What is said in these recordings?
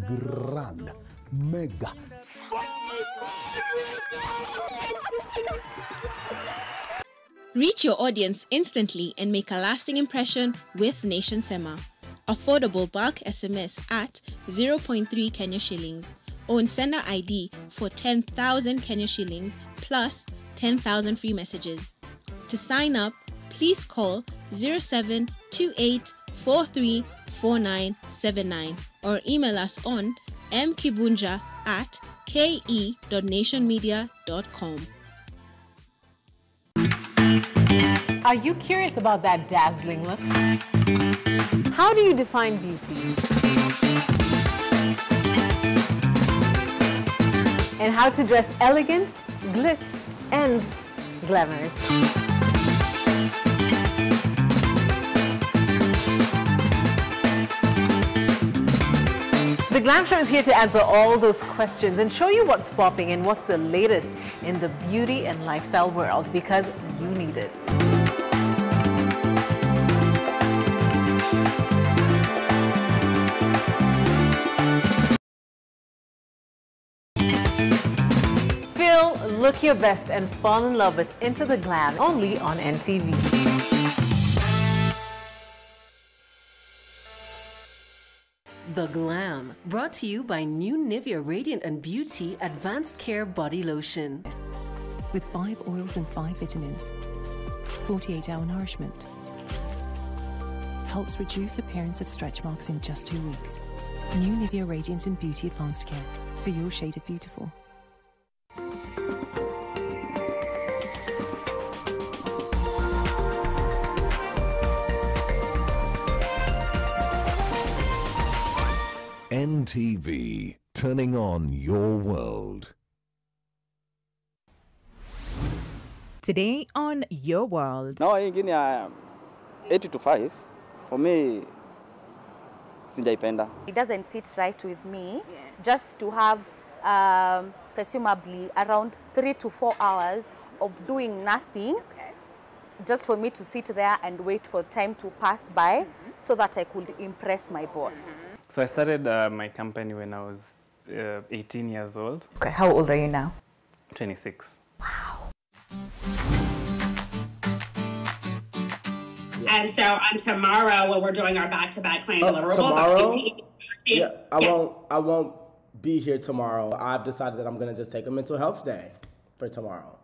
Grand, mega. Reach your audience instantly and make a lasting impression with Nation Sema. Affordable bulk SMS at 0.3 Kenya shillings. Own sender ID for 10,000 Kenya shillings plus 10,000 free messages. To sign up, please call 0728434979 or email us on mkibunja@ke.nationmedia.com. Are you curious about that dazzling look? How do you define beauty? And how to dress elegant, glitz, and glamorous. The Glam Show is here to answer all those questions and show you what's popping and what's the latest in the beauty and lifestyle world, because you need it. Look your best and fall in love with Into the Glam, only on NTV. The Glam, brought to you by new Nivea Radiant and Beauty Advanced Care Body Lotion. With 5 oils and 5 vitamins, 48-hour nourishment. Helps reduce appearance of stretch marks in just 2 weeks. New Nivea Radiant and Beauty Advanced Care, for your shade of beautiful. NTV, turning on your world. Today on Your World. No, ingine ya 80 to 5 for me sijaipenda. It doesn't sit right with me just to have presumably around 3 to 4 hours of doing nothing, just for me to sit there and wait for time to pass by so that I could impress my boss. So I started my company when I was 18 years old. Okay, how old are you now? 26. Wow. And so on tomorrow, when we're doing our back-to-back client deliverables, tomorrow? Yeah, I won't be here tomorrow. I've decided that I'm gonna just take a mental health day for tomorrow.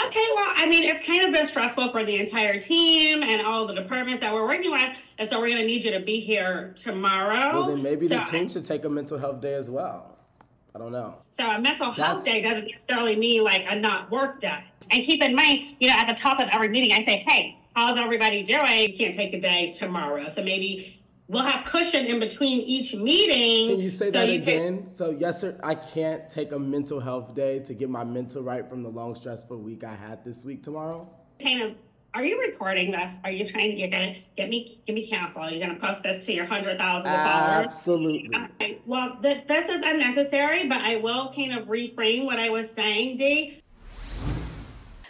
Okay, well, I mean, it's kind of been stressful for the entire team and all the departments that we're working with, and so we're going to need you to be here tomorrow. Well, then maybe the team should take a mental health day as well. I don't know. So a mental health day doesn't necessarily mean like a not work day. And keep in mind, you know, at the top of every meeting, I say, hey, how's everybody doing? You can't take a day tomorrow. So maybe we'll have cushion in between each meeting. Can you say that again? So yes, sir, I can't take a mental health day to get my mental right from the long stressful week I had this week tomorrow? Kind of, are you recording this? Are you trying, you're gonna get me canceled? You're gonna post this to your 100,000 followers? Absolutely. Okay. Well, this is unnecessary, but I will kind of reframe what I was saying, Dee.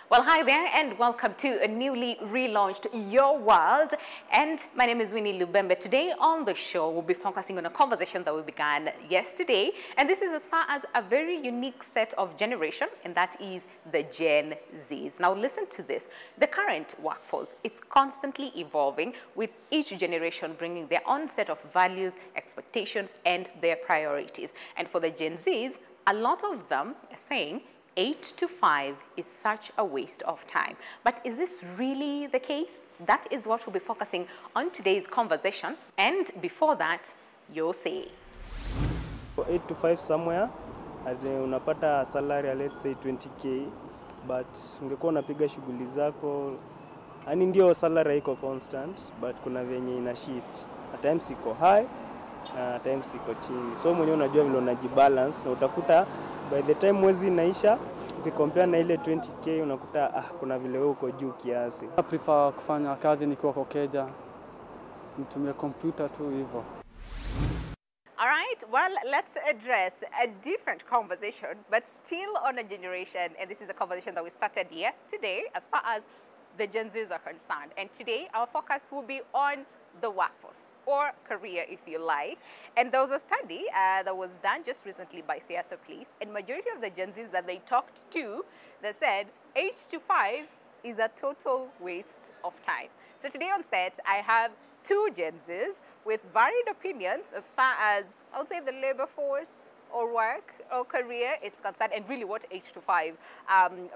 Well, hi there and welcome to a newly relaunched Your World. And my name is Winnie Lubembe. Today on the show, we'll be focusing on a conversation that we began yesterday. And this is as far as a very unique set of generation, and that is the Gen Zs. Now listen to this. The current workforce is constantly evolving, with each generation bringing their own set of values, expectations, and their priorities. And for the Gen Zs, a lot of them are saying 8 to 5 is such a waste of time. But is this really the case? That is what we'll be focusing on today's conversation. And before that, your say. 8 to 5 somewhere, unapata salary, let's say 20k, but ungekuwa unapiga shughuli zako, yani ndio salary iko constant, but kuna venye ina shift. At times iko high, at times iko chini. So mwenyewe unajua vile unajibalance, na utakuta by the time mwezi inaisha, ukicompare na ile 20k unakuta kuna vile wewe uko juu kiasi. I prefer kufanya kazi nikiwa kwa keja, nitumie computer tu hivyo. All right. right, well, let's address a different conversation, but still on a generation, and this is a conversation that we started yesterday as far as the Gen Zs are concerned. And today, our focus will be on the workforce, or career, if you like. And there was a study that was done just recently by Siasa Police, and majority of the Gen Zs that they talked to, they said 8 to 5 is a total waste of time. So today on set, I have two Gen Zs with varied opinions as far as, I would say, the labor force or work or career is concerned, and really what 8 to 5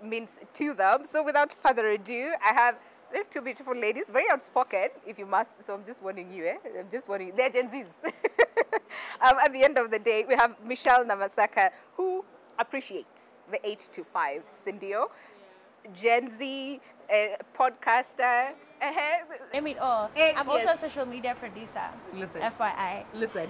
means to them. So without further ado, I have these two beautiful ladies, very outspoken, if you must. So I'm just warning you, I'm just warning you. They're Gen Zs. At the end of the day, we have Michelle Namasaka, who appreciates the 8 to 5 syndio. Gen Z podcaster. Name it all. I'm also a social media producer. Listen. FYI. Listen.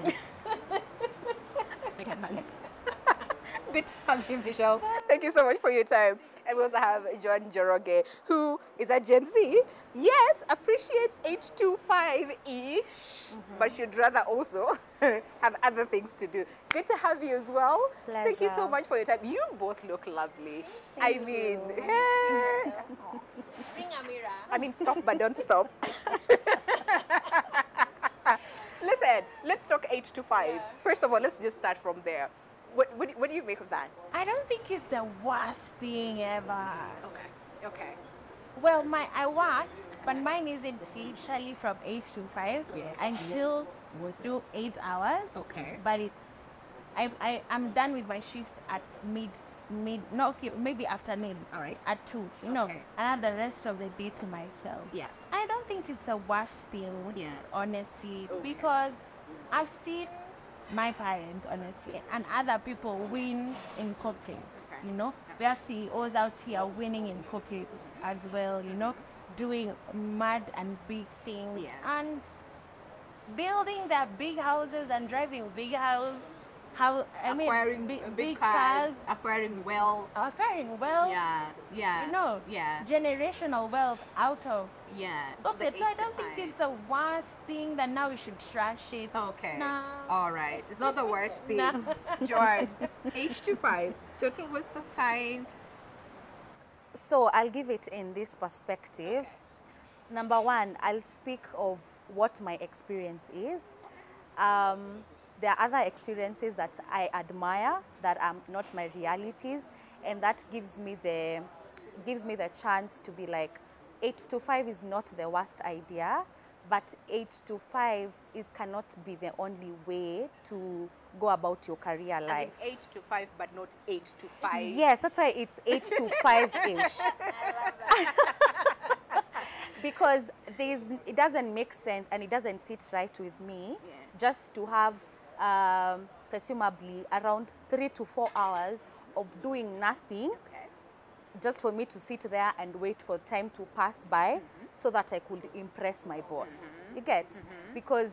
Good to have you, Michelle. Thank you so much for your time. And we also have John Joroge, who is a Gen Z. Yes, appreciates 8 to 5-ish, but should rather also have other things to do. Good to have you as well. Pleasure. Thank you so much for your time. You both look lovely. Thank Hey. Bring a mirror. I mean, stop, but don't stop. Listen, let's talk 8 to 5. First of all, let's just start from there. What do you make of that? I don't think it's the worst thing ever. Okay. Well, I work, but mine isn't literally from 8 to 5. Yeah. I still do 8 hours. Okay. But I'm done with my shift at maybe afternoon. All right. At 2. You know, I have the rest of the day to myself. Yeah. I don't think it's the worst thing, honestly, because I've seen my parents, honestly, and other people win in corporate, you know. We have CEOs out here winning in corporate as well, you know, doing mad and big things and building their big houses and driving big houses. Acquiring big cars, acquiring wealth. You know, generational wealth out of. Okay, so I don't think it's the worst thing that now we should trash it. Okay. No. All right. It's not the worst thing. No. George, 8 to 5, total waste of time. So I'll give it in this perspective. Number one, I'll speak of what my experience is. There are other experiences that I admire that are not my realities, and that gives me the chance to be like, 8 to 5 is not the worst idea, but 8 to 5, it cannot be the only way to go about your career life. 8 to 5, but not 8 to 5. Yes, that's why it's 8 to 5-ish. Because it doesn't make sense and it doesn't sit right with me just to have presumably around 3 to 4 hours of doing nothing, just for me to sit there and wait for time to pass by so that I could impress my boss. You get? Because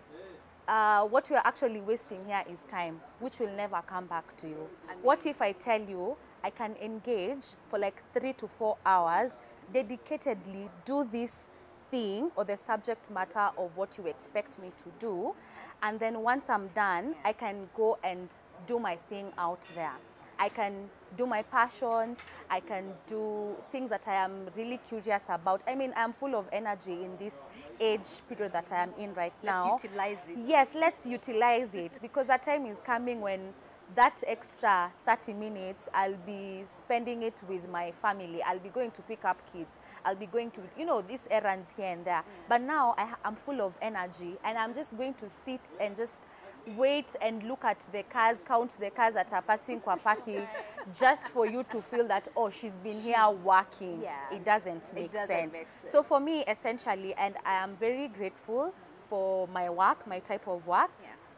what we're actually wasting here is time, which will never come back to you. What if I tell you I can engage for like 3 to 4 hours, dedicatedly do this thing or the subject matter of what you expect me to do, and then once I'm done, I can go and do my thing out there. I can do my passions, I can do things that I am really curious about. I mean, I'm full of energy in this age period that I am in right now. Let's utilize it. Yes, let's utilize it, because that time is coming when that extra 30 minutes, I'll be spending it with my family. I'll be going to pick up kids. I'll be going to, you know, these errands here and there. But now I'm full of energy, and I'm just going to sit and just wait and look at the cars, count the cars that are passing kwa parking, just for you to feel that, oh, she's been here working. It doesn't make sense. So for me, essentially, and I am very grateful for my work, my type of work,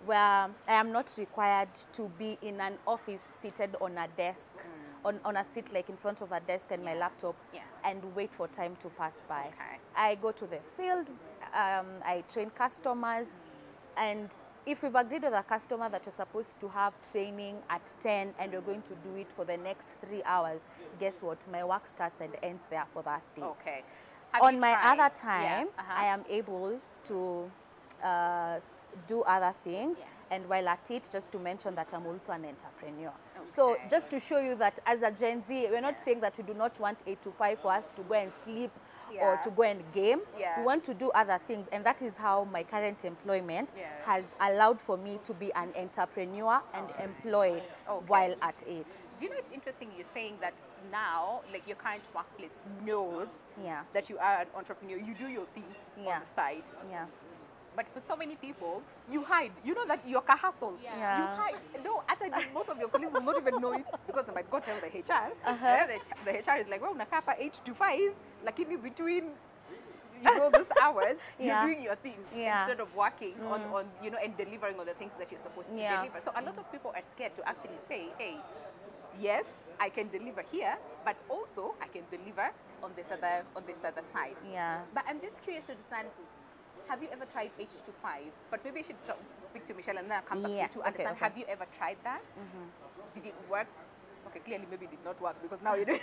where I am not required to be in an office seated on a desk, on a seat like in front of a desk and my laptop, and wait for time to pass by. I go to the field, I train customers, and if we've agreed with a customer that you're supposed to have training at 10 and you're going to do it for the next 3 hours, guess what? My work starts and ends there for that day. Okay. On my other time, I am able to do other things. And while at it, just to mention that I'm also an entrepreneur. So just to show you that as a Gen Z, we're not saying that we do not want 8 to 5 for us to go and sleep or to go and game. We want to do other things. And that is how my current employment has allowed for me to be an entrepreneur and employ while at it. Do you know, it's interesting you're saying that now, like your current workplace knows that you are an entrepreneur. You do your things on the side. But for so many people, you hide. You know that you're a hustle. You hide. No, most of your colleagues will not even know it because they might go tell the HR. The HR is like, well, nakapa 8 to 5, like in between, those hours, you're doing your thing instead of working on, and delivering on the things that you're supposed to deliver. So a lot of people are scared to actually say, hey, yes, I can deliver here, but also I can deliver on this other side. But I'm just curious to understand, have you ever tried 8 to 5? But maybe I should speak to Michelle and then I'll come back to you to understand. Have you ever tried that? Did it work? Okay, clearly maybe it did not work because now you do.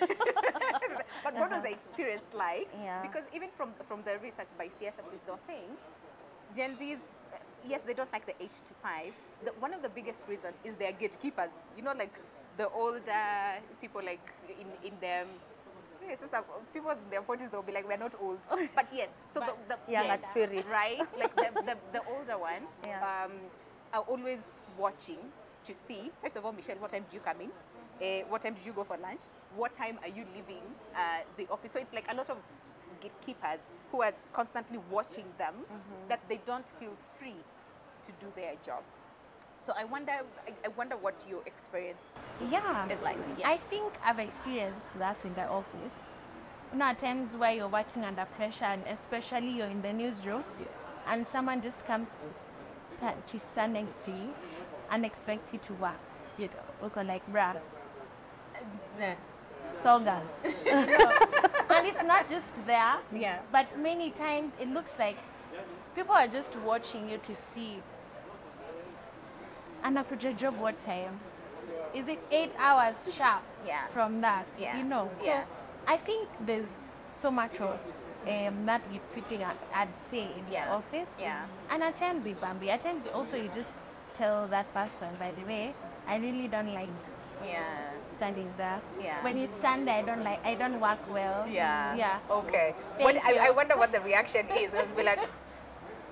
But what was the experience like? Because even from the research by CSM, they were saying Gen Zs, yes, they don't like the 8 to 5. One of the biggest reasons is they're gatekeepers. You know, like the older people, like in them. Yes, people in their 40s, they'll be like, we're not old. But yes, so the young at spirit, right? Like the older ones are always watching to see, first of all, Michelle, what time do you come in? What time did you go for lunch? What time are you leaving the office? So it's like a lot of gatekeepers who are constantly watching them that they don't feel free to do their job. So I wonder what your experience is like. I think I've experienced that in the office. You know, at times where you're working under pressure, and especially you're in the newsroom, and someone just comes to stand next to you and expects you to work. You know, okay, like, bruh. Solgan. And it's not just there, but many times it looks like people are just watching you to see. And after your job, what time? Is it 8 hours sharp from that? You know? So I think there's so much of that treating I'd say in the office. And at times they bambi. At times also you just tell that person, by the way, I really don't like standing there. When you stand there, I don't work well. Okay. But I wonder what the reaction is. It's be like,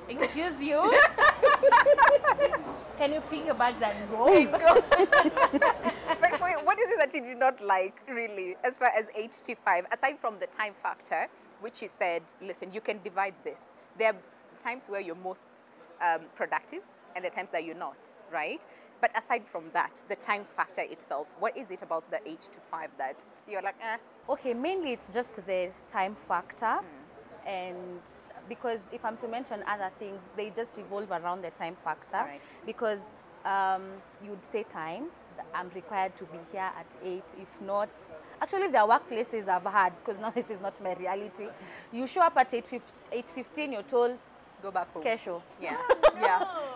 excuse you? Can you pick your bags and go? But what is it that you did not like, really, as far as 8 to 5? Aside from the time factor, which you said, listen, you can divide this. There are times where you're most productive and there are times that you're not, right? But aside from that, the time factor itself, what is it about the 8 to 5 that you're like, eh? Okay, mainly it's just the time factor. And because if I'm to mention other things, they just revolve around the time factor. Because you'd say time, I'm required to be here at 8. If not, actually there are workplaces I've had, because now this is not my reality. You show up at 8:15, you're told, go back home. Kesho.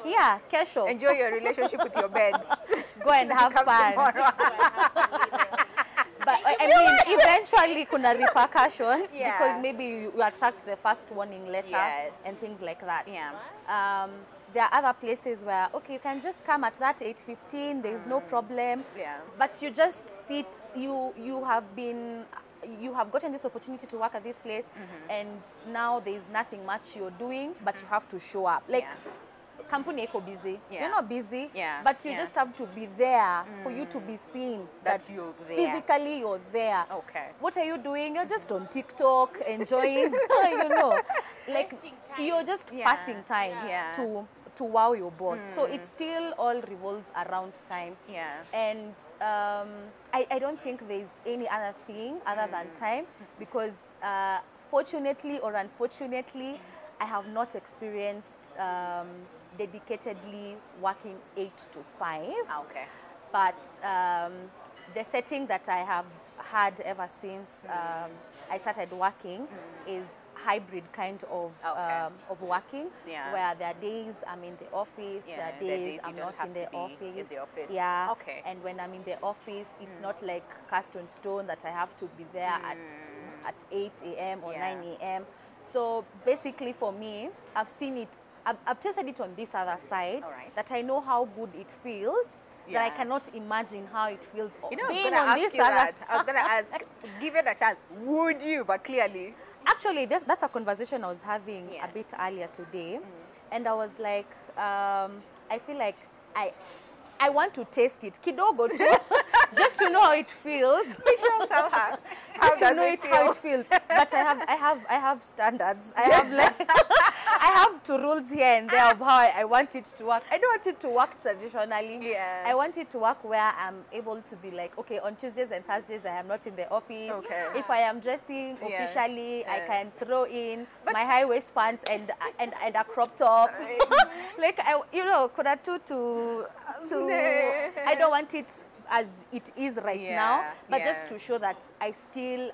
Yeah, kesho. Enjoy your relationship with your bed. Go and have fun. But I mean, eventually kuna repercussions because maybe you attract the first warning letter and things like that. There are other places where, okay, you can just come at that 8:15, there is no problem. But you just sit, you have gotten this opportunity to work at this place and now there is nothing much you're doing, but you have to show up. Like, company eko busy. You're not busy, but you just have to be there for you to be seen that you're there. Physically you're there. Okay. What are you doing? You're just on TikTok, enjoying, you know, like you're just passing time to wow your boss. So it still all revolves around time. And I don't think there's any other thing other than time because fortunately or unfortunately, I have not experienced dedicatedly working 8 to 5. Okay. But the setting that I have had ever since I started working is hybrid kind of working, where there are days I'm in the office, there are days I'm not in the office. Okay. And when I'm in the office, it's not like cast on stone that I have to be there at 8 a.m. or 9 a.m. So basically for me, I've seen it I've tasted it on this other side, that I know how good it feels, that I cannot imagine how it feels being on this other side. I was going to ask, given a chance, would you? But clearly. Actually, that's a conversation I was having a bit earlier today. And I was like, I feel like I want to taste it. Kidogo too. Just to know how it feels. We shall tell her. Just to know how it feels. But I have standards. I have like I have two rules here and there of how I want it to work. I don't want it to work traditionally. Yeah. I want it to work where I'm able to be like, okay, on Tuesdays and Thursdays I am not in the office. Okay. If I am dressing officially, I can throw in my high waist pants and a crop top. Like kuna to I don't want it as it is right now, but just to show that I still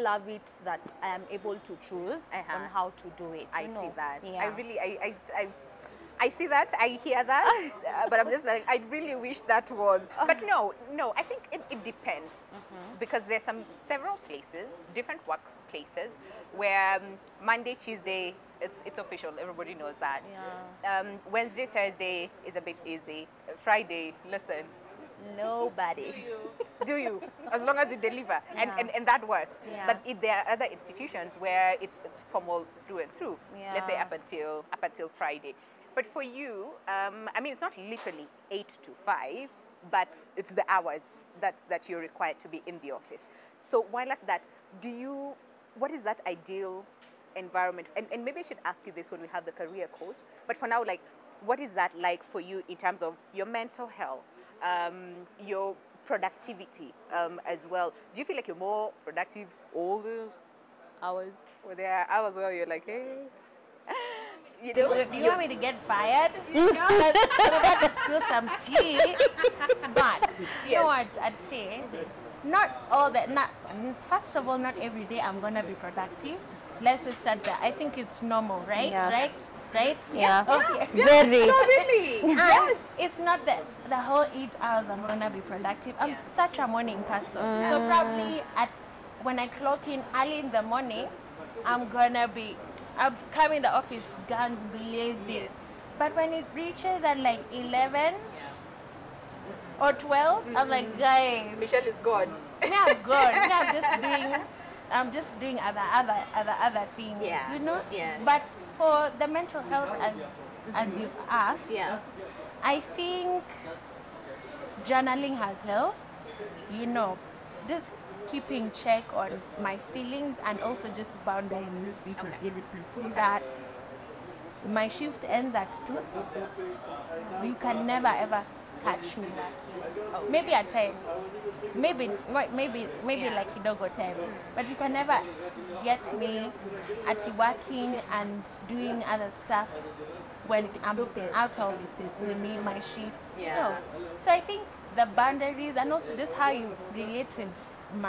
love it, that I am able to choose on how to do it. I see that. Yeah. I really, I see that, I hear that, but I'm just like, I really wish that was. But no, I think it depends, because there's several places, different workplaces, where Monday, Tuesday, it's official, everybody knows that. Yeah. Wednesday, Thursday is a bit easy. Friday, listen. Nobody. Do you? As long as you deliver. And that works. Yeah. But if there are other institutions where it's formal through and through, let's say up until Friday. But for you, I mean, it's not literally 8 to 5, but it's the hours that you're required to be in the office. So while at that, what is that ideal environment? And maybe I should ask you this when we have the career coach, but for now, like, what is that like for you in terms of your mental health, your productivity as well? Do you feel like you're more productive all those hours? Or there are hours where you're like, hey, you know? Do you want me to get fired? We're going to spill some tea. But you know what I'd say? Not all that. First of all, not every day I'm going to be productive. Let's just start there. I think it's normal, right? Yeah. Right? Yeah. Okay. Very. No, really? Yes. It's not that the whole 8 hours I'm going to be productive. I'm such a morning person. So probably when I clock in early in the morning, I'm coming in the office guns blazing. But when it reaches at like 11 or 12, I'm like, guys. Michelle is gone. Yeah, I'm gone. I'm just doing other things, you know? Yeah. But for the mental health, as you asked, I think journaling has helped, you know, just keeping check on my feelings and also just boundaries. That my shift ends at 2. You can never ever catch me. Maybe at times, maybe like kidogo time, but you can never get me at working and doing other stuff when I'm out of my shift. No. So I think the boundaries and also just how you relate with how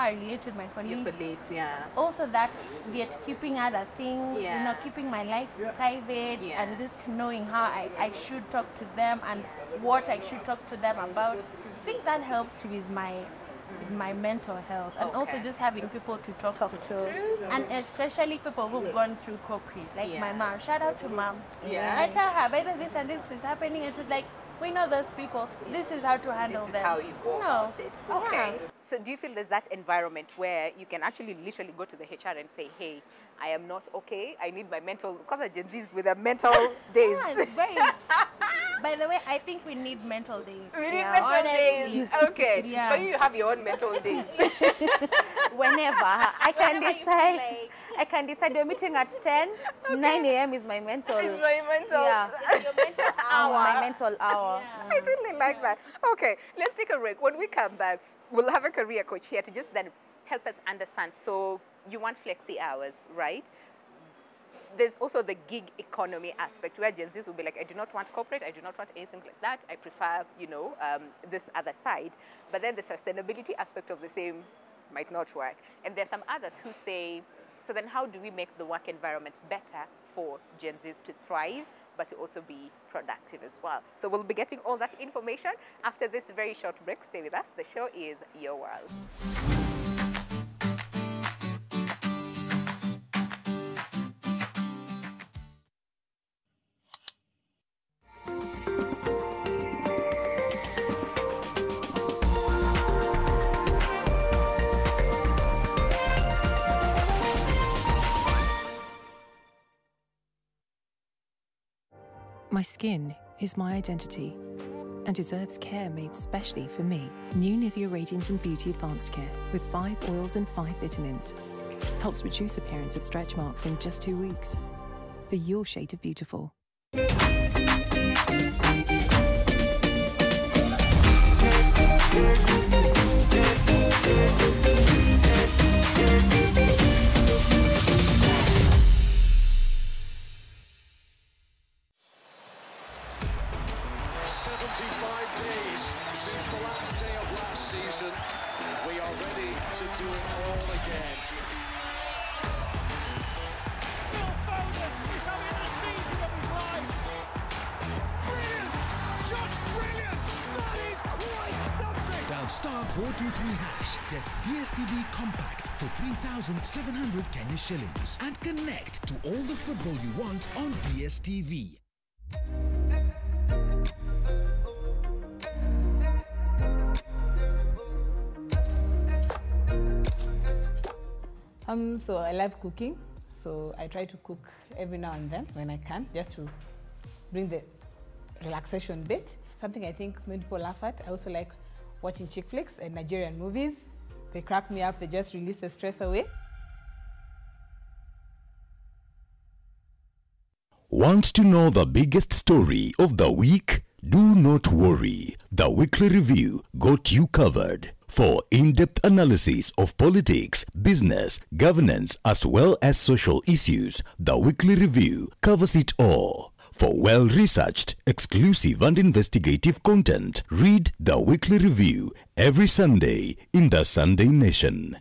I relate with my colleagues. Your colleagues, Also that yet keeping other things, you know, keeping my life private and just knowing how I should talk to them and what I should talk to them about. I think that helps with my mental health and also just having people to talk to. And especially people who've gone through corporate, like my mom. Shout out to mom. I tell her, whether this and this is happening, and she's like, we know those people. This is how to handle them. This is how you go about it. Okay. So do you feel there's that environment where you can actually literally go to the HR and say, hey, I am not okay. I need my mental, because of Gen Zs with their mental days. By the way, I think we need mental days. We need mental days. Okay. Yeah. But you have your own mental days. Whenever I can decide we're meeting at 10, 9 a.m. is my mental. It's my mental. Yeah. It's your mental hour. My mental hour. Yeah. I really like that. Okay, let's take a break. When we come back, we'll have a career coach here to just then help us understand. So you want flexi hours, right? There's also the gig economy aspect where Gen Zs will be like, I do not want corporate, I do not want anything like that. I prefer, you know, this other side. But then the sustainability aspect of the same might not work. And there's some others who say, so then how do we make the work environments better for Gen Zs to thrive, but to also be productive as well? So we'll be getting all that information after this very short break. Stay with us. The show is Your World. My skin is my identity and deserves care made specially for me. New Nivea Radiant and Beauty Advanced Care with 5 oils and 5 vitamins helps reduce appearance of stretch marks in just 2 weeks. For your shade of beautiful. We are ready to do it all again. Phil Foden is having the season of his life. Brilliant! Just brilliant! That is quite something! Dial *423#. Get DSTV Compact for 3,700 Kenya shillings and connect to all the football you want on DSTV. So I love cooking, so I try to cook every now and then when I can, just to bring the relaxation bit. Something I think many people laugh at. I also like watching chick flicks and Nigerian movies. They crack me up, they just release the stress away. Want to know the biggest story of the week? Do not worry. The Weekly Review got you covered. For in-depth analysis of politics, business, governance, as well as social issues, the Weekly Review covers it all. For well-researched, exclusive and investigative content, read the Weekly Review every Sunday in the Sunday Nation.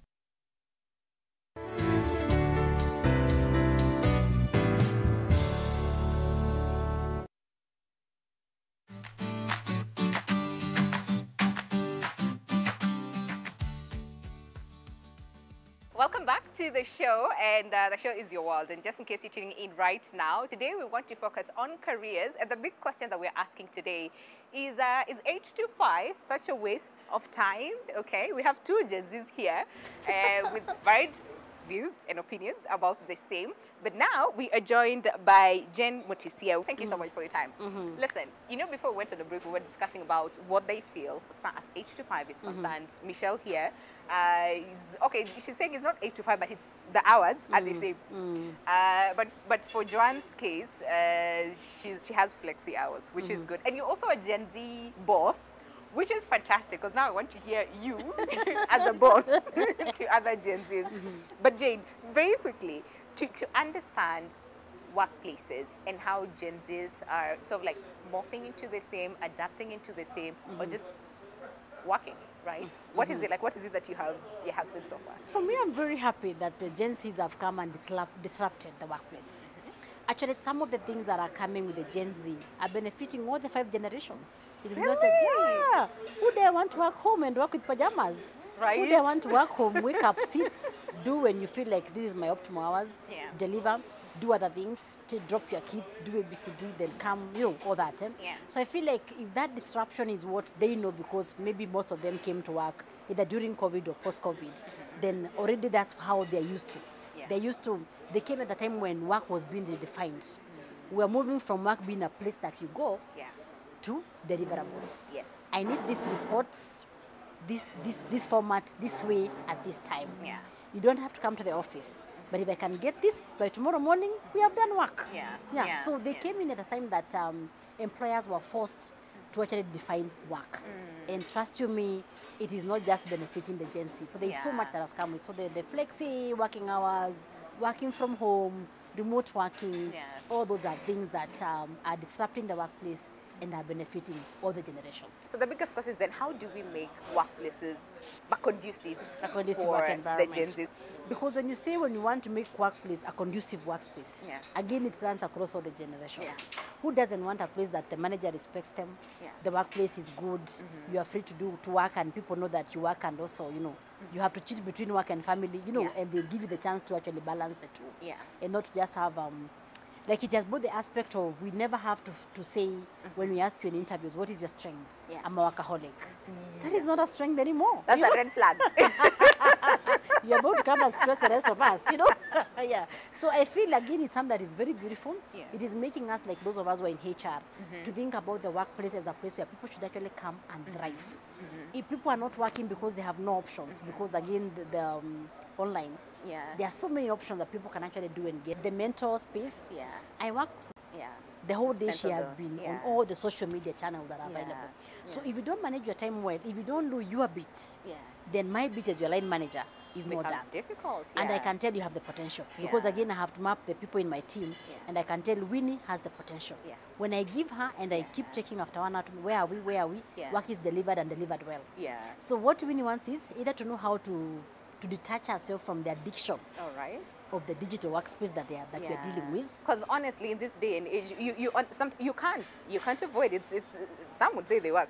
Welcome back to the show, and the show is Your World. And just in case you're tuning in right now, today we want to focus on careers. And the big question that we're asking today is 8 to 5 such a waste of time? Okay, we have 2 Gen Zs here with varied views and opinions about the same. But now we are joined by Jen Mutisia. Thank you so much for your time. Listen, you know, before we went on the break, we were discussing about what they feel as far as 8 to 5 is concerned. Michelle here okay, she's saying it's not 8 to 5, but it's the hours are the same. But for Joanne's case, she has flexi hours, which is good. And you're also a Gen Z boss, which is fantastic, because now I want to hear you as a boss to other Gen Zs. But Jane, very quickly, to understand workplaces and how Gen Zs are sort of like morphing into the same, adapting into the same, or just working, right? What is it like? What is it that you have said so far? For me, I'm very happy that the Gen Zs have come and disrupted the workplace. Actually, some of the things that are coming with the Gen Z are benefiting all the 5 generations. It is not a, who dare want to work home and work with pajamas? Right. Who dare want to work home, wake up, sit, do when you feel like this is my optimal hours, deliver, do other things, to drop your kids, do ABCD, then come, you know, all that. So I feel like if that disruption is what they know, because maybe most of them came to work either during COVID or post-COVID, then already that's how they're used to. They came at the time when work was being redefined. We're moving from work being a place that you go to deliverables. Yes. I need this report, this format, this way, at this time. You don't have to come to the office. But if I can get this by tomorrow morning, we have done work. So they came in at the time that employers were forced to actually define work. And trust you me, it is not just benefiting the Gen Z. So there's so much that has come with. So the flexi working hours, working from home, remote working, all those are things that are disrupting the workplace and are benefiting all the generations. So the biggest question is then, how do we make workplaces conducive for work environment? The Gen Z? Because when you want to make workplace a conducive workspace, again, it runs across all the generations. Who doesn't want a place that the manager respects them, the workplace is good, you are free to work, and people know that you work, and also, you know, you have to choose between work and family, you know, and they give you the chance to actually balance the two. And not to just have like it has both the aspect of we never have to say when we ask you in interviews, what is your strength? I'm a workaholic. That is not a strength anymore. That's a red flag. You're about to come and stress the rest of us, you know? Yeah. So I feel, again, it's something that is very beautiful. Yeah. It is making us, like those of us who are in HR, to think about the workplace as a place where people should actually come and thrive. If people are not working because they have no options, because, again, the online, there are so many options that people can actually do and get. The mentor space, I work the whole day. She has been on all the social media channels that are available. So if you don't manage your time well, if you don't do your bit, then my bit as your line manager is not done. Becomes difficult. And I can tell you have the potential. Because again, I have to map the people in my team, and I can tell Winnie has the potential. When I give her and I keep checking after 1 hour, where are we, work is delivered and delivered well. So what Winnie wants is either to know how to detach herself from the addiction of the digital workspace that we are dealing with. Because honestly, in this day and age, you can't avoid it. It's some would say they work.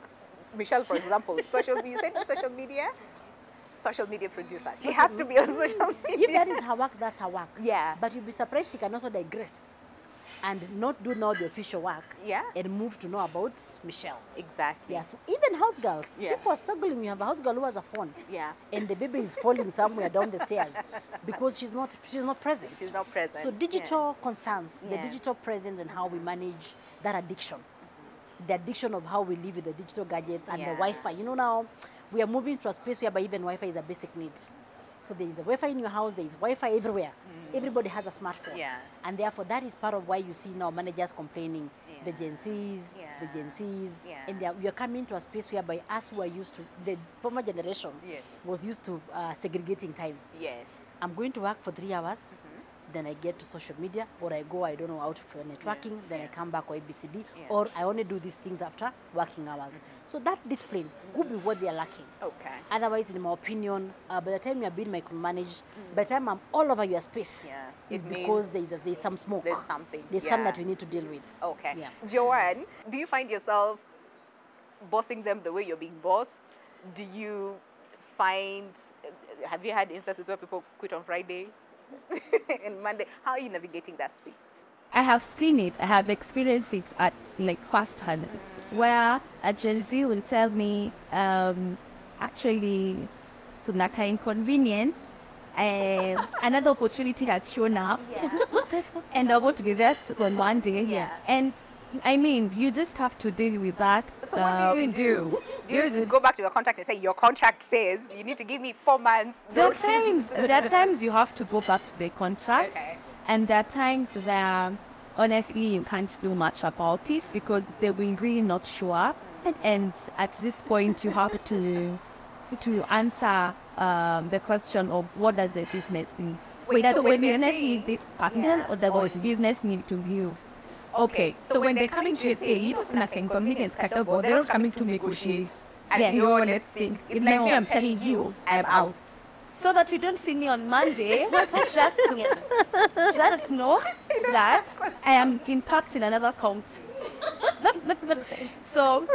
Michelle, for example, social media producer. She has to be on social media. If that is her work, that's her work. Yeah. But you'll be surprised she can also digress and not do now the official work. And move to know about Michelle. Exactly. Yeah. So even house girls, people are struggling. You have a house girl who has a phone. And the baby is falling somewhere down the stairs because she's not present. She's not present. So digital concerns, the digital presence and how we manage that addiction. The addiction of how we live with the digital gadgets and the Wi-Fi. You know, now we are moving to a space where even Wi-Fi is a basic need. So there is a Wi-Fi in your house, there is Wi-Fi everywhere. Everybody has a smartphone. And therefore, that is part of why you see now managers complaining, the Gen Zs, and we are coming to a space whereby us who are used to, the former generation was used to segregating time. I'm going to work for 3 hours, then I get to social media, or I go, I don't know, out for networking, then I come back or ABCD, or I only do these things after working hours. So that discipline could be what they are lacking. Otherwise, in my opinion, by the time you are being micromanaged, by the time I'm all over your space, it's because there's some smoke. There's something. There's something that we need to deal with. Joanne, do you find yourself bossing them the way you're being bossed? Do you find, have you had instances where people quit on Friday? And Monday, how are you navigating that space? I have seen it. I have experienced it at firsthand, where a Gen Z will tell me, actually, to Naka inconvenience, another opportunity has shown up, and I want to be there on one day. And I mean, you just have to deal with that. So what do you do? You just go back to your contract and say, your contract says you need to give me 4 months. There are times you have to go back to the contract, and there are times that honestly you can't do much about it because they will really not show up. And at this point, you have to answer the question of what does the business mean? Does the business need this partner, or does the business need to view? Okay, so when they're coming to say, you don't have inconvenience, they're not coming to negotiate. And let's think. It's like me, I'm telling you, I'm out. So that you don't see me on Monday, just know that I am impacting another count. So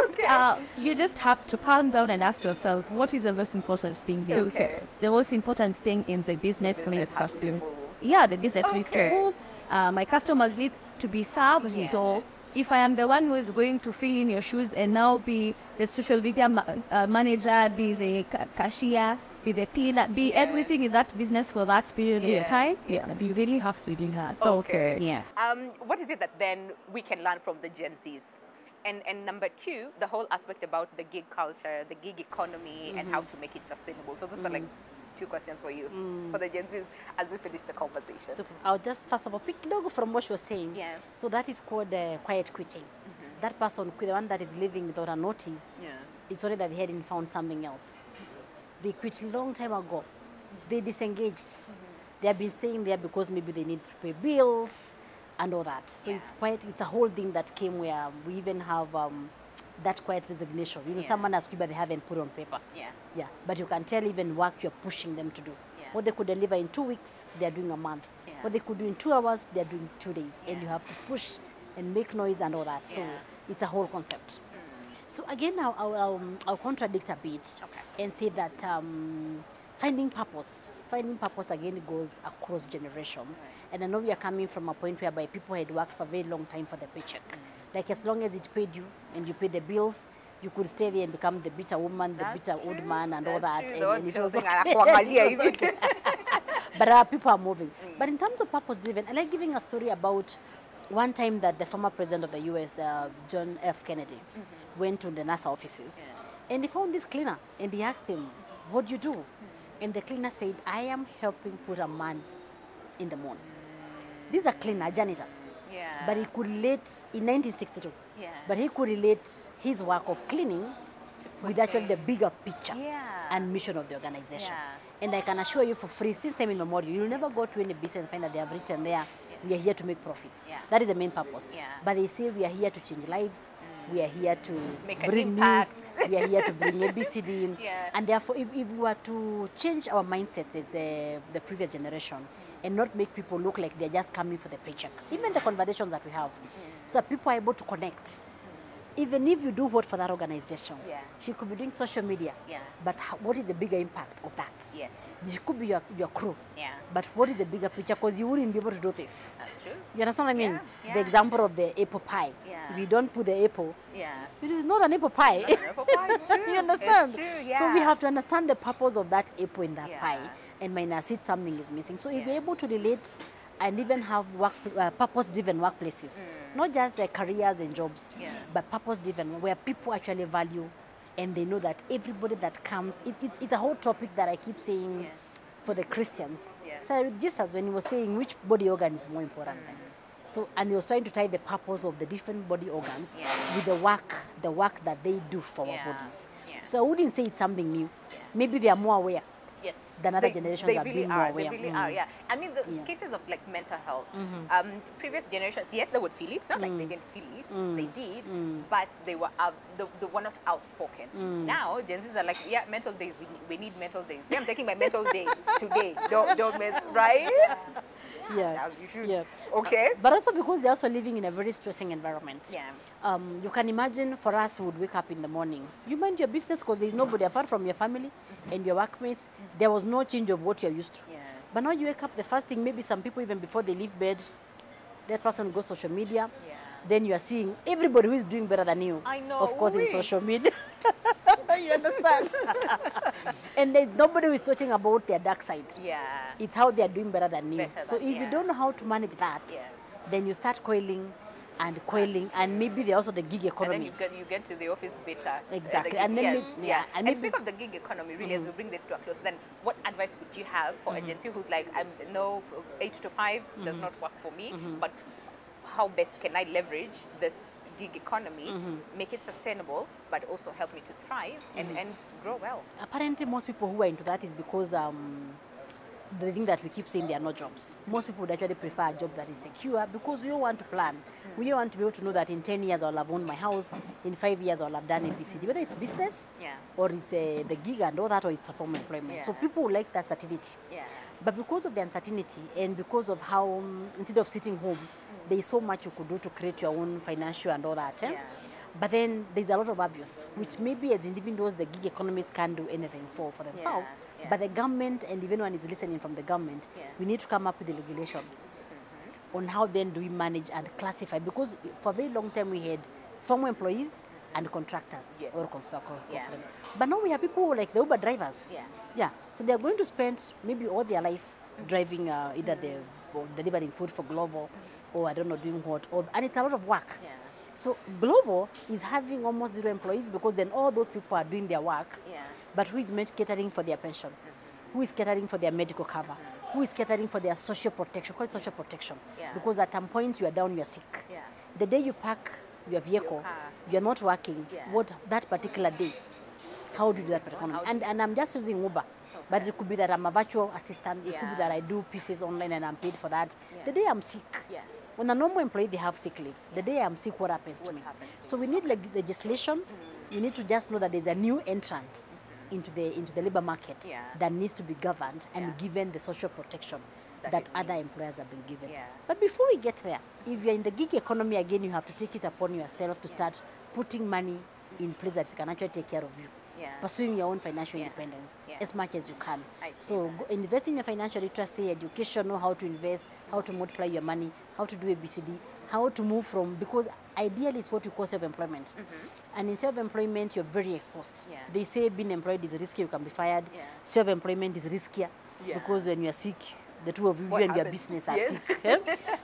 you just have to calm down and ask yourself, what is the most important thing here? The most important thing in the business needs to. The business needs to. My customers need to be served. So if I am the one who is going to fill in your shoes and now be the social media manager, be the cashier, be the cleaner, be everything in that business for that period of time, you really have to do that. What is it that then we can learn from the Gen Zs? And number two, the whole aspect about the gig culture, the gig economy, and how to make it sustainable. So those are like 2 questions for you, for the Gen Zs, as we finish the conversation. So I'll just first of all pick logo from what she was saying. So that is called quiet quitting. That person, the one that is living without a notice, it's only that they hadn't found something else. They quit a long time ago. They disengaged. They have been staying there because maybe they need to pay bills and all that. So it's a whole thing that came where we even have that quiet resignation. You know, someone has but they haven't put on paper. But you can tell even work you're pushing them to do. What they could deliver in 2 weeks, they're doing a month. What they could do in 2 hours, they're doing 2 days. And you have to push and make noise and all that. So it's a whole concept. So again, I'll contradict a bit and say that finding purpose again goes across generations. And I know we are coming from a point whereby people had worked for a very long time for the paycheck. Like as long as it paid you and you pay the bills, you could stay there and become the bitter woman, the bitter old man, and all that. And it was okay. But people are moving. But in terms of purpose-driven, I like giving a story about one time that the former president of the U.S., John F. Kennedy, went to the NASA offices. And he found this cleaner, and he asked him, what do you do? And the cleaner said, I am helping put a man in the moon. This is a cleaner, a janitor. Yeah. But he could relate, in 1962, but he could relate his work of cleaning with actually the bigger picture and mission of the organization. And I can assure you for free, since time immemorial, you'll never go to any business and find that they have written there, we are here to make profits. That is the main purpose. But they say we are here to change lives, we are here to bring news, we are here to bring ABCD in. And therefore, if we were to change our mindsets as the previous generation and not make people look like they're just coming for the paycheck, even the conversations that we have, so that people are able to connect. Even if you do vote for that organization, she could be doing social media, but what is the bigger impact of that? Yes. She could be your crew, but what is the bigger picture? Because you wouldn't be able to do this. That's true. You understand what I mean? The example of the apple pie. If you don't put the apple, it is not an apple pie. It's not an apple pie. It's true. You understand? It's true, So we have to understand the purpose of that apple in that pie, and minus it, something is missing. So if we're able to relate and even have purpose-driven workplaces, not just careers and jobs, but purpose-driven, where people actually value and they know that everybody that comes, it's a whole topic that I keep saying for the Christians. So just as when he was saying which body organ is more important than. So, and he was trying to tie the purpose of the different body organs with the work that they do for our bodies. So I wouldn't say it's something new. Maybe they are more aware. Yes. Than other generations are being more aware. They really are, yeah. I mean, the cases of like mental health, previous generations, yes, they would feel it. It's not like they didn't feel it. They did, but they were they were not outspoken. Now, Gen Zs are like, yeah, mental days. We need mental days. Yeah, I'm taking my mental day today. Don't mess, right? As you should. Okay. But also because they're also living in a very stressing environment. You can imagine for us who would wake up in the morning, you mind your business because there's nobody apart from your family and your workmates. There was no change of what you're used to. But now you wake up, the first thing, maybe some people even before they leave bed, that person goes social media. Then you are seeing everybody who is doing better than you. I know. Of course, in social media. You understand? And there's nobody who is talking about their dark side. It's how they are doing better than you. So if you don't know how to manage that, then you start coiling, and maybe there's also the gig economy. And then you get to the office bitter. Exactly. And then and speak of the gig economy, really, as we bring this to a close, then what advice would you have for a Gen Z who's like, no, 8 to 5 does not work for me, but how best can I leverage this gig economy, make it sustainable, but also help me to thrive and grow well? Apparently, most people who are into that is because the thing that we keep saying, there are no jobs. Most people would actually prefer a job that is secure because we all want to plan. We all want to be able to know that in 10 years I'll have owned my house, in 5 years I'll have done ABCD, whether it's business or it's the gig and all that, or it's a form of employment. So people would like that certainty. But because of the uncertainty and because of how, instead of sitting home, there is so much you could do to create your own financial and all that. But then there's a lot of abuse, which maybe as individuals, the gig economists can't do anything for themselves. But the government, and if anyone is listening from the government, we need to come up with the regulation on how then do we manage and classify. Because for a very long time we had former employees and contractors or constructors. But now we have people like the Uber drivers. So they're going to spend maybe all their life driving either delivering food for Glovo or I don't know, doing what. And it's a lot of work. So Glovo is having almost 0 employees because then all those people are doing their work. But who is catering for their pension? Who is catering for their medical cover? Who is catering for their social protection? Call it social protection. Because at some point you are down, you are sick. The day you park your vehicle, you are not working. What that particular day? How do you do that particular? And I'm just using Uber. But it could be that I'm a virtual assistant. It could be that I do pieces online and I'm paid for that. The day I'm sick. When a normal employee, they have sick leave. The day I'm sick, what happens to me? So we need legislation. We need to just know that there's a new entrant into the labor market that needs to be governed and given the social protection that other employers have been given. But before we get there, if you're in the gig economy again, you have to take it upon yourself to start putting money in place that can actually take care of you. pursuing your own financial independence as much as you can. So invest in your financial literacy, education, know how to invest, how to multiply your money, how to do ABCD, how to move from, because ideally it's what we call self-employment. And in self-employment, you're very exposed. They say being employed is risky, you can be fired. Self-employment is riskier because when you're sick, the two of you, and your business are sick.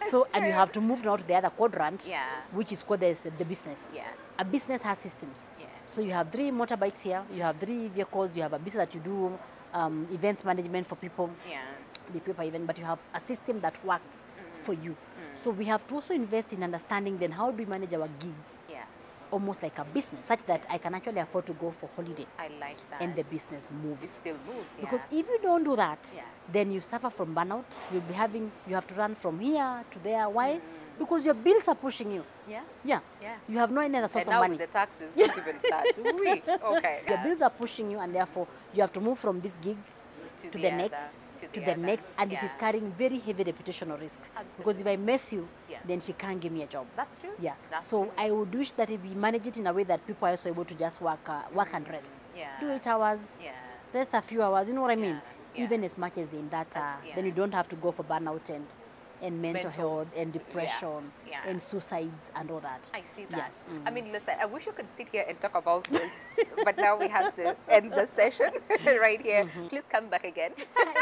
So, and you have to move now to the other quadrant, which is called the business. A business has systems. So you have 3 motorbikes here, you have 3 vehicles, you have a business that you do events management for people, the paper event, but you have a system that works for you. So we have to also invest in understanding then how do we manage our gigs, almost like a business, such that I can actually afford to go for holiday. I like that. And the business moves. It still moves, Because if you don't do that, then you suffer from burnout. You'll be having, you have to run from here to there. Why? Because your bills are pushing you. Yeah. You have no any other source of money. And now with the taxes, don't even start. Okay. Your bills are pushing you, and therefore you have to move from this gig to the next, and it is carrying very heavy reputational risk. Because if I mess you, then she can't give me a job. That's true. So I would wish that we manage it in a way that people are also able to just work and rest. Do 8 hours, rest a few hours. You know what I mean? Even as much as in that, then you don't have to go for burnout and mental health and depression and suicides and all that. I see that. I mean, listen, I wish you could sit here and talk about this, but now we have to end the session right here. Please come back again.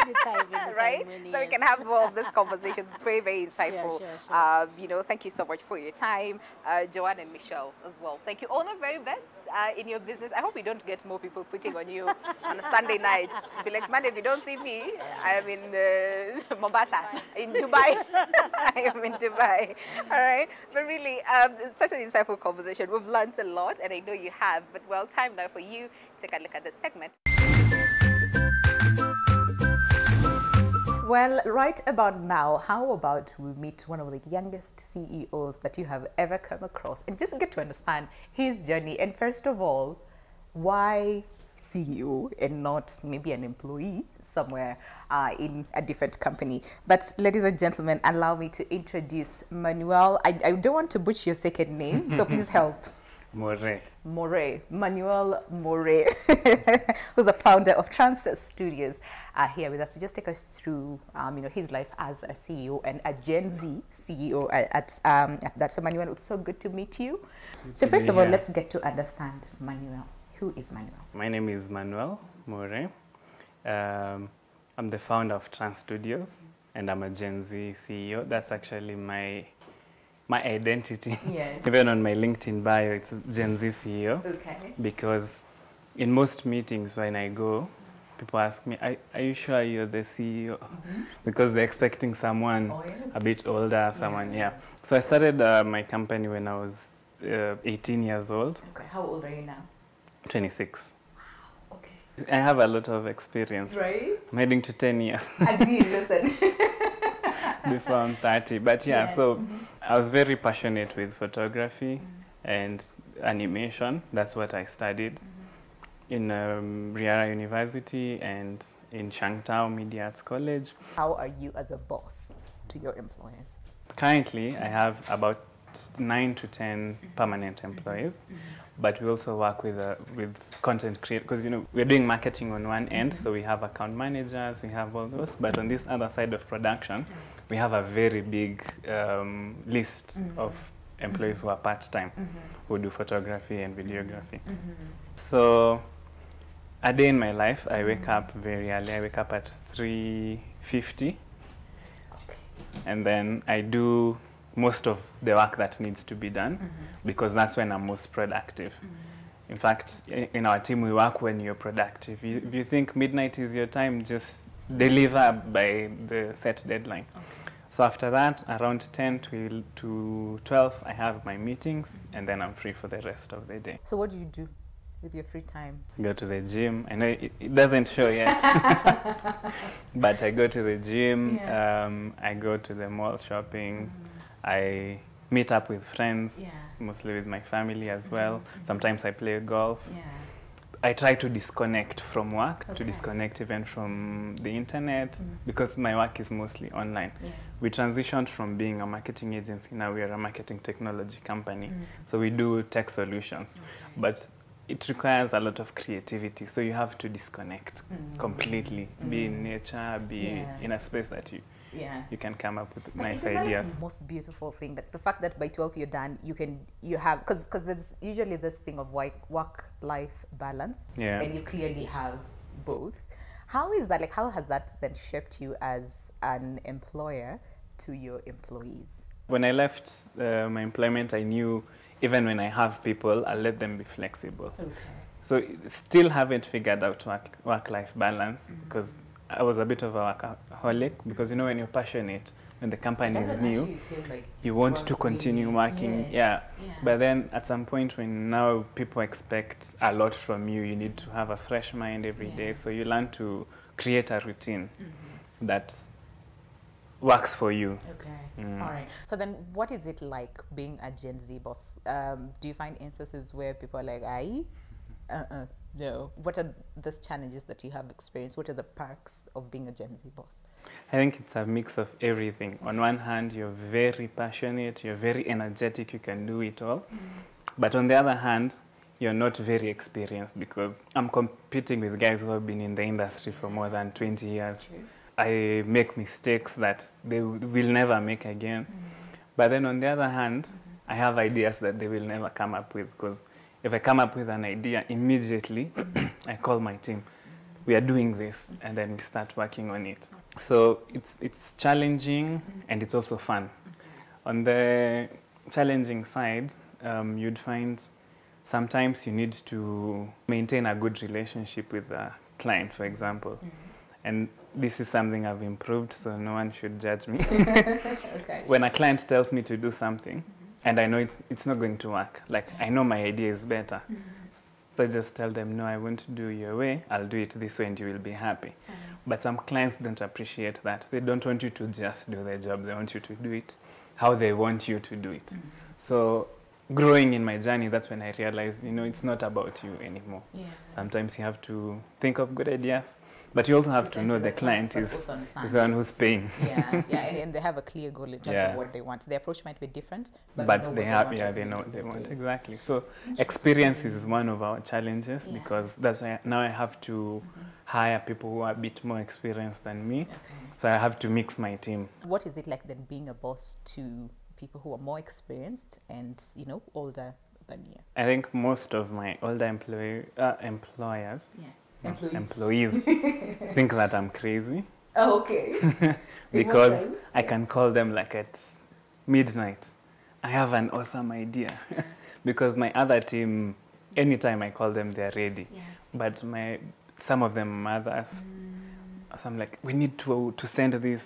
Anytime, right? Really, so we can have more of these conversations. Very, very insightful. Sure. You know, thank you so much for your time. Joanne and Michelle as well. Thank you. All the very best in your business. I hope you don't get more people putting on you on Sunday nights. Be like, man, if you don't see me, I'm in Mombasa, in Dubai. I am in Dubai. All right. But really, it's such an insightful conversation. We've learned a lot, and I know you have. But well, time now for you to take a look at this segment. Well, right about now, how about we meet one of the youngest CEOs that you have ever come across and just get to understand his journey. And first of all, why CEO and not maybe an employee somewhere in a different company? But ladies and gentlemen, allow me to introduce Manuel. I don't want to butcher your second name, so please help. More. Manuel More, who's the founder of Trans Studios, here with us to just take us through, you know, his life as a CEO and a Gen Z CEO at that. So Manuel, it's so good to meet you. So first of all, let's get to understand Manuel. Who is Manuel? My name is Manuel More. I'm the founder of Trans Studios, and I'm a Gen Z CEO. That's actually my identity. Yes. Even on my LinkedIn bio, it's Gen Z CEO. Okay. Because in most meetings when I go, people ask me, are you sure you're the CEO? Because they're expecting someone a bit older, someone, So I started my company when I was 18 years old. Okay. How old are you now? 26. Wow, okay. I have a lot of experience. Right? I'm heading to 10 years. I mean, listen. Before I'm 30. But so I was very passionate with photography and animation. That's what I studied in Riara University and in Shangtao Media Arts College. How are you as a boss to your employees? Currently, I have about 9 to 10 permanent employees. But we also work with content creators, because we're doing marketing on one end, so we have account managers, we have all those. But on this other side of production, we have a very big list of employees who are part-time, who do photography and videography. So a day in my life, I wake up very early. I wake up at 3:50, and then I do most of the work that needs to be done, because that's when I'm most productive. In fact, in our team, we work when you're productive. If you think midnight is your time, just deliver by the set deadline. So after that, around 10 to 12, I have my meetings, and then I'm free for the rest of the day. So what do you do with your free time? Go to the gym. I know it doesn't show yet, but I go to the gym, I go to the mall shopping, I meet up with friends, mostly with my family as well. Sometimes I play golf. I try to disconnect from work, to disconnect even from the internet, because my work is mostly online. We transitioned from being a marketing agency, now we are a marketing technology company. So we do tech solutions. But it requires a lot of creativity, so you have to disconnect completely, be in nature, be in a space that you can come up with nice ideas. The most beautiful thing, that the fact that by 12 you're done, you have, because there's usually this thing of work-life balance, and you clearly have both. How is that, like, how has that then shaped you as an employer to your employees? When I left my employment, I knew even when I have people, I'll let them be flexible. Okay. So still haven't figured out work-life balance, because I was a bit of a workaholic, because you know, when you're passionate, when the company is new, like you want to continue working. But then at some point, when now people expect a lot from you, you need to have a fresh mind every day. So you learn to create a routine that works for you. Okay. All right. So then what is it like being a Gen Z boss? Do you find instances where people are like, no? What are the challenges that you have experienced? What are the perks of being a Gen Z boss? I think it's a mix of everything. On one hand, you're very passionate, you're very energetic, you can do it all. But on the other hand, you're not very experienced, because I'm competing with guys who have been in the industry for more than 20 years. I make mistakes that they will never make again. But then on the other hand, I have ideas that they will never come up with, because if I come up with an idea, immediately I call my team. We are doing this, and then we start working on it. So it's challenging, and it's also fun. On the challenging side, you'd find sometimes you need to maintain a good relationship with the client, for example. And this is something I've improved, so no one should judge me. Okay. When a client tells me to do something, and I know it's not going to work, like I know my idea is better, so I just tell them, no, I won't do your way, I'll do it this way and you will be happy. But some clients don't appreciate that. They don't want you to just do their job, they want you to do it how they want you to do it. So growing in my journey, that's when I realized, you know, it's not about you anymore. Sometimes you have to think of good ideas, but you also have to know the client is the one who's paying. And they have a clear goal in terms of what they want. The approach might be different, but they have, they know what they want, exactly. So experience is one of our challenges, because that's why now I have to hire people who are a bit more experienced than me. So I have to mix my team. What is it like then being a boss to people who are more experienced and, you know, older than you? I think most of my older employees think that I'm crazy. Oh, okay. Because I can call them like at midnight. I have an awesome idea. Because my other team, anytime I call them, they're ready. But some of them mothers, so I'm like, we need to send this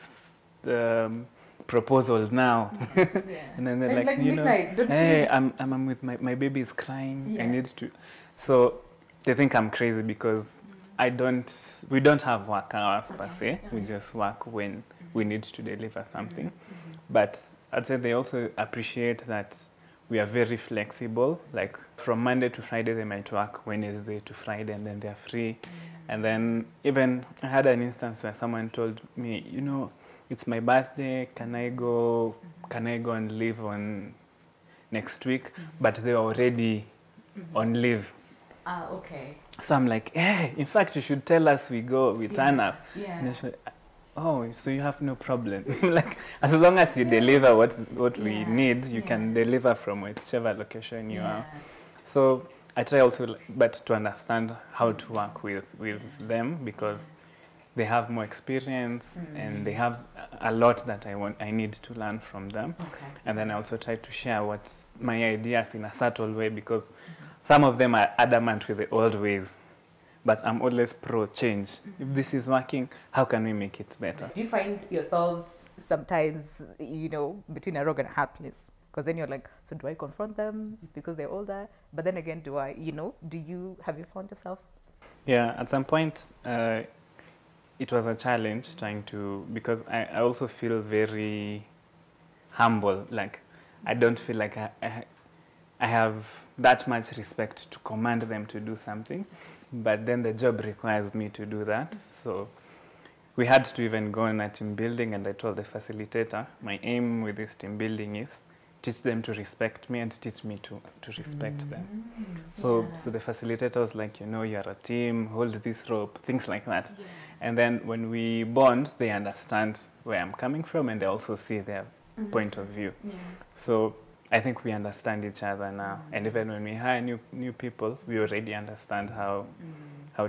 proposal now. And then they're like, you midnight, know, hey, I'm with my baby is crying. I need to. So they think I'm crazy, because we don't have work hours per se. We just work when we need to deliver something. But I'd say they also appreciate that we are very flexible. Like from Monday to Friday, they might work Wednesday to Friday, and then they're free. And then even I had an instance where someone told me, you know, it's my birthday, can I go and leave on next week? But they were already on leave. Okay. So I'm like, hey, in fact, you should tell us we turn up. And they like, oh, so you have no problem. Like, as long as you deliver what we need, you can deliver from whichever location you are. So I try also, but to understand how to work with them, because they have more experience and they have a lot that I need to learn from them. And then I also try to share what's my ideas in a subtle way, because some of them are adamant with the old ways, but I'm always pro change. If this is working, how can we make it better? Do you find yourselves sometimes, you know, between a rock and a hard place? Because then you're like, so do I confront them because they're older? But then again, have you found yourself? Yeah, at some point, it was a challenge trying to, because I also feel very humble. Like, I don't feel like I have that much respect to command them to do something, but then the job requires me to do that. So we had to even go on a team building, and I told the facilitator, my aim with this team building is teach them to respect me and teach me to respect them. So the facilitator was like, you're a team, hold this rope, things like that. Yeah. And then when we bond, they understand where I'm coming from and they also see their point of view. Yeah. So I think we understand each other now. And even when we hire new people, we already understand how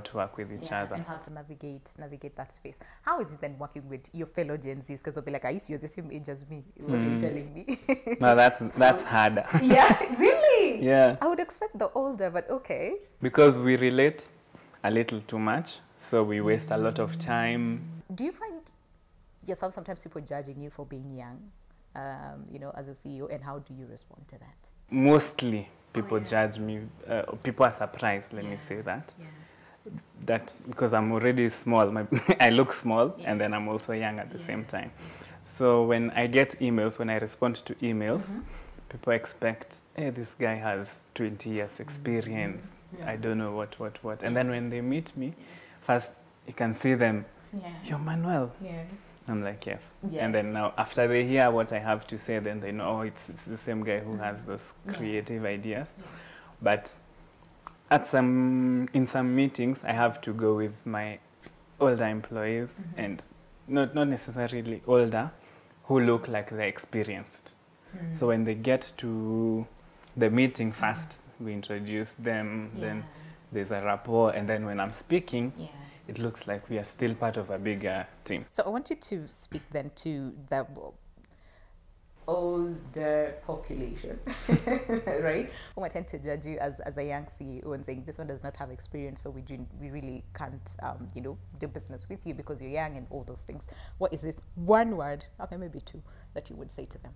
to work with each other. And how to navigate that space. How is it then working with your fellow Gen Zs? Because they'll be like, you're the same age as me. What are you telling me? No, that's harder. Yeah, really? Yeah. I would expect the older, but okay. Because we relate a little too much, so we waste a lot of time. Do you find yourself sometimes people judging you for being young, as a CEO, and how do you respond to that? Mostly people judge me, people are surprised, let me say that. Yeah. That because I'm already small, I look small, and then I'm also young at the same time. So when I get emails, when I respond to emails, people expect, hey, this guy has 20 years experience. I don't know what. And then when they meet me, first you can see them, you're Manuel. Yeah. I'm like, yes. Yeah. And then now after they hear what I have to say, then they know, it's the same guy who has those creative ideas. Yeah. But in some meetings, I have to go with my older employees and not necessarily older, who look like they're experienced. So when they get to the meeting first, we introduce them, then there's a rapport, and then when I'm speaking, it looks like we are still part of a bigger team. So I want you to speak then to the older population, right? Who might tend to judge you as a young CEO and saying this one does not have experience, so we really can't, do business with you because you're young and all those things. What is this one word, okay, maybe two, that you would say to them?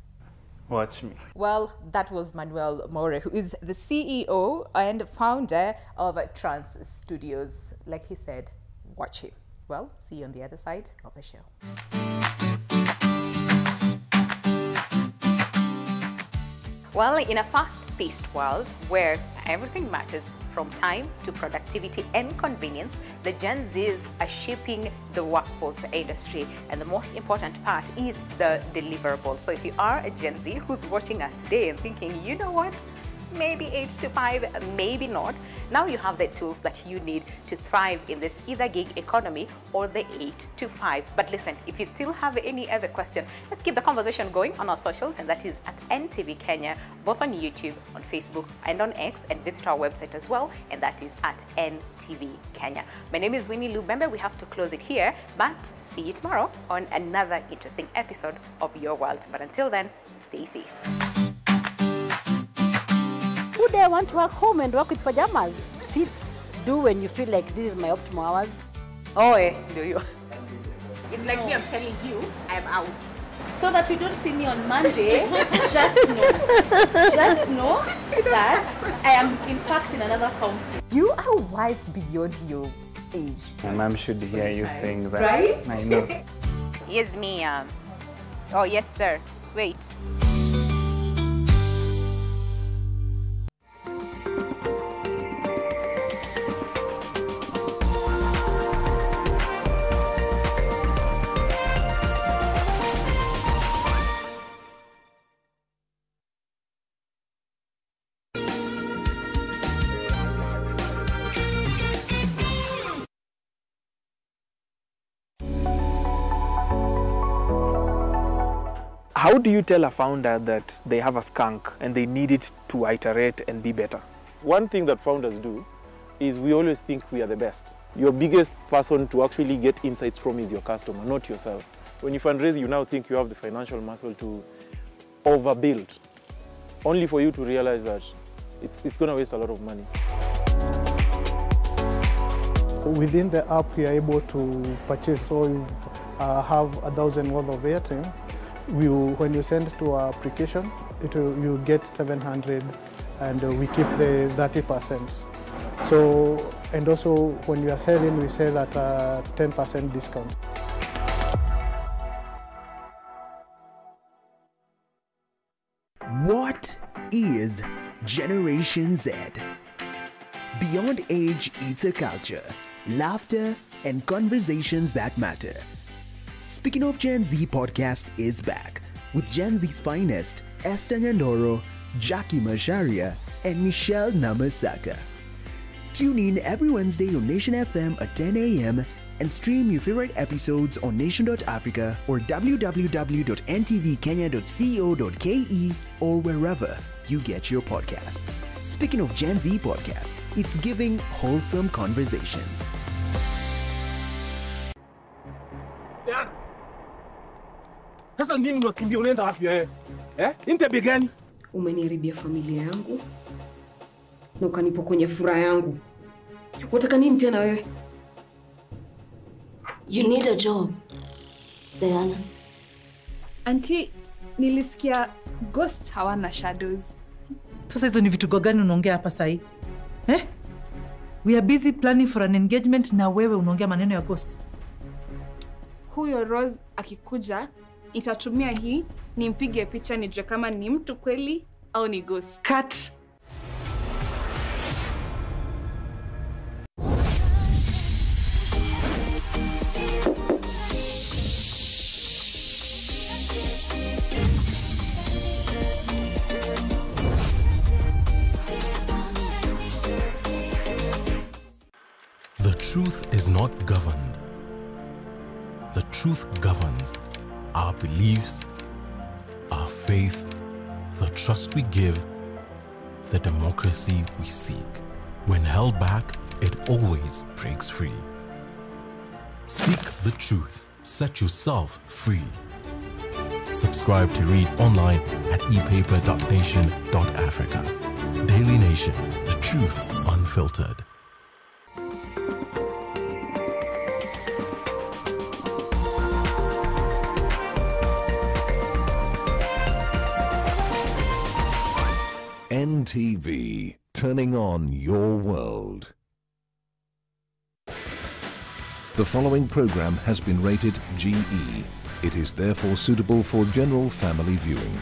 Watch me. Well, that was Manuel More, who is the CEO and founder of Trans Studios. Like he said, watch him. Well, see you on the other side of the show. Well, in a fast-paced world where everything matters from time to productivity and convenience, the Gen Zs are shaping the workforce industry. And the most important part is the deliverable. So if you are a Gen Z who's watching us today and thinking, you know what? Maybe 8 to 5, maybe not. Now you have the tools that you need to thrive in this either gig economy or the 8 to 5. But listen, if you still have any other question, let's keep the conversation going on our socials, and that is at NTV Kenya, both on YouTube, on Facebook, and on X, and visit our website as well, and that is at NTV Kenya. My name is Winnie Lubembe. We have to close it here, but see you tomorrow on another interesting episode of Your World. But until then, stay safe. Would I want to work home and work with pajamas? Sit, do when you feel like this is my optimal hours. Oh, do you? It's like me, I'm telling you, I'm out. So that you don't see me on Monday, just know that I am in fact in another county. You are wise beyond your age. My mom should hear you saying that. Right? I know. Yes, me. Oh, yes, sir. Wait. How do you tell a founder that they have a skunk and they need it to iterate and be better? One thing that founders do is we always think we are the best. Your biggest person to actually get insights from is your customer, not yourself. When you fundraise, you now think you have the financial muscle to overbuild, only for you to realize that it's going to waste a lot of money. Within the app, we are able to purchase, so you have 1,000 worth of airtime. When you send to our application, you get 700, and we keep the 30%. So, and also when you are selling, we sell at a 10% discount. What is Generation Z? Beyond age, it's a culture, laughter, and conversations that matter. Speaking of Gen Z podcast is back with Gen Z's finest Esther Nyandoro, Jackie Masharia, and Michelle Namasaka. Tune in every Wednesday on Nation FM at 10 a.m. and stream your favorite episodes on nation.africa or www.ntvkenya.co.ke or wherever you get your podcasts. Speaking of Gen Z podcast, it's giving wholesome conversations. Sasa nini unakimbia unaenda wapi wewe? NTV gani? Umeniharibia familia yangu na ukanipokonya furaha yangu. Unataka nini tena wewe? You need a job, Diana. Auntie, nilisikia ghosts hawana shadows. Sasa hizo ni vitu gani unaongea hapa sahi? We are busy planning for an engagement na wewe unaongea maneno ya ghosts. Huyo Rose akikuja, itatumia hii nimpige picha nijue kama ni mtu kweli au ni ghost. Cut. The truth is not governed. The truth governs our beliefs, our faith, the trust we give, the democracy we seek. When held back, it always breaks free. Seek the truth. Set yourself free. Subscribe to read online at epaper.nation.africa. Daily Nation, the truth unfiltered. NTV, turning on your world. The following program has been rated GE. It is therefore suitable for general family viewing.